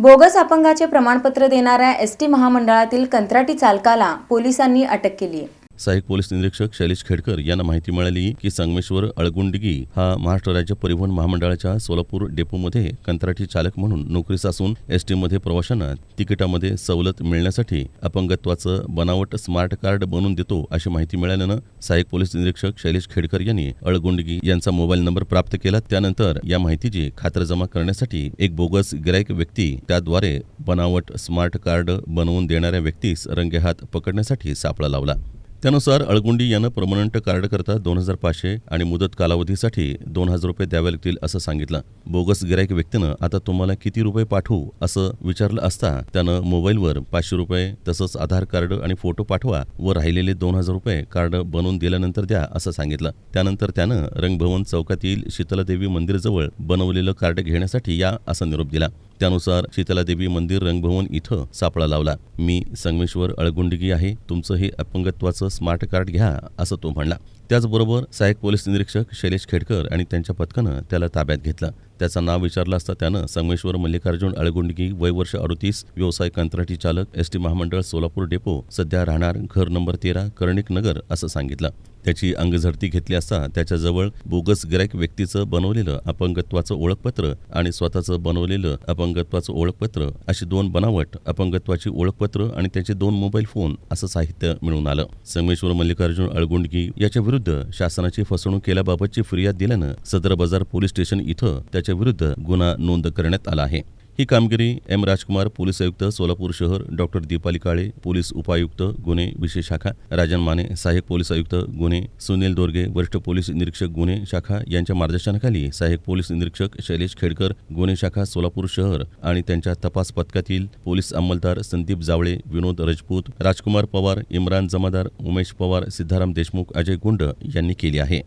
Bogus अपंगाचे प्रमाणपत्र देणाऱ्या ST महामंडळातील कंत्राटी चालकाला पोलिसांनी अटक केली आहे। सहाय्यक पोलीस निरीक्षक शैलेश खेडकर यांना माहिती मिळाली की संगमेश्वर अळगुंडगी हा महाराष्ट्र राज्य परिवहन महामंडळाच्या सोलापूर डेपोमध्ये कंत्राटी चालक म्हणून नोकरीस असून एसटीमध्ये प्रवाशांना तिकिटामध्ये सवलत मिळण्यासाठी अपंगत्वाचं बनावट स्मार्ट कार्ड बनवून देतो अशी माहिती मिळाल्यानं सहाय्यक पोलीस निरीक्षक शैलेश खेडकर यांनी अळगुंडगी यांचा मोबाईल नंबर प्राप्त केला। त्यानंतर या माहितीची खातरजमा करण्यासाठी एक बोगस गिराईक व्यक्ती त्याद्वारे बनावट स्मार्ट कार्ड बनवून देणाऱ्या व्यक्तीस रंगेहात पकडण्यासाठी सापळा लावला। त्यानुसार अळगुंडी यानं परमनंट कार्ड करता 2500 आणि मुदत कालावधीसाठी 2000 रुपये द्यावे लागतील असं सांगितलं। बोगस गिराईक व्यक्तीनं आता तुम्हाला किती रुपये पाठवू असं विचारलं असता त्यानं मोबाईलवर 500 रुपये तसंच आधार कार्ड आणि फोटो पाठवा व राहिलेले 2000 रुपये कार्ड बनवून दिल्यानंतर द्या असं सांगितलं। त्यानंतर त्यानं रंगभवन चौकातील शीतलादेवी मंदिरजवळ बनवलेलं कार्ड घेण्यासाठी या असा निरोप दिला। त्यानुसार शीतलादेवी मंदिर रंगभवन इथं सापळा लावला। मी संगमेश्वर अळगुंडगी आहे, तुमचं हे अपंगत्वाचं स्मार्ट कार्ड घ्या असं तो म्हणला। त्याचबरोबर सहाय्यक पोलीस निरीक्षक शैलेश खेडकर आणि त्यांच्या पथकानं त्याला ताब्यात घेतलं। त्याचं नाव विचारलं असता त्यानं संगमेश्वर मल्लिकार्जुन अळगुंडगी वय वर्ष 38 व्यवसाय कंत्राटी चालक एसटी महामंडळ सोलापूर डेपो सध्या राहणार घर नंबर 13 कर्णिक नगर असं सांगितलं। त्याची अंगझडती घेतली असता त्याच्याजवळ बोगस गिराईक व्यक्तीचं बनवलेलं अपंगत्वाचं ओळखपत्र आणि स्वतःचं बनवलेलं अपंगत्वाचं ओळखपत्र अशी 2 बनावट अपंगत्वाची ओळखपत्र आणि त्याचे 2 मोबाईल फोन असं साहित्य मिळून आलं। संगमेश्वर मल्लिकार्जुन अळगुंडगी याच्या विरुद्ध शासनाची फसवणूक केल्याबाबतची फिर्याद दिल्यानं सदर बाजार पोलीस स्टेशन इथं त्याच्या विरुद्ध गुन्हा नोंद करण्यात आला आहे। ही कामगिरी एम राजकुमार पोलीस आयुक्त सोलापूर शहर, डॉक्टर दीपाली काळे पोलीस उपायुक्त गुन्हे विशेष शाखा, राजन माने सहाय्यक पोलीस आयुक्त गुन्हे, सुनील दोरगे वरिष्ठ पोलीस निरीक्षक गुन्हे शाखा यांच्या मार्गदर्शनाखाली सहाय्यक पोलीस निरीक्षक शैलेश खेडकर गुन्हे शाखा सोलापूर शहर आणि त्यांच्या तपास पथकातील पोलीस अंमलदार संदीप जावळे, विनोद राजपूत, राजकुमार पवार, इम्रान जमादार, उमेश पवार, सिद्धाराम देशमुख, अजय गुंड यांनी केली आहे।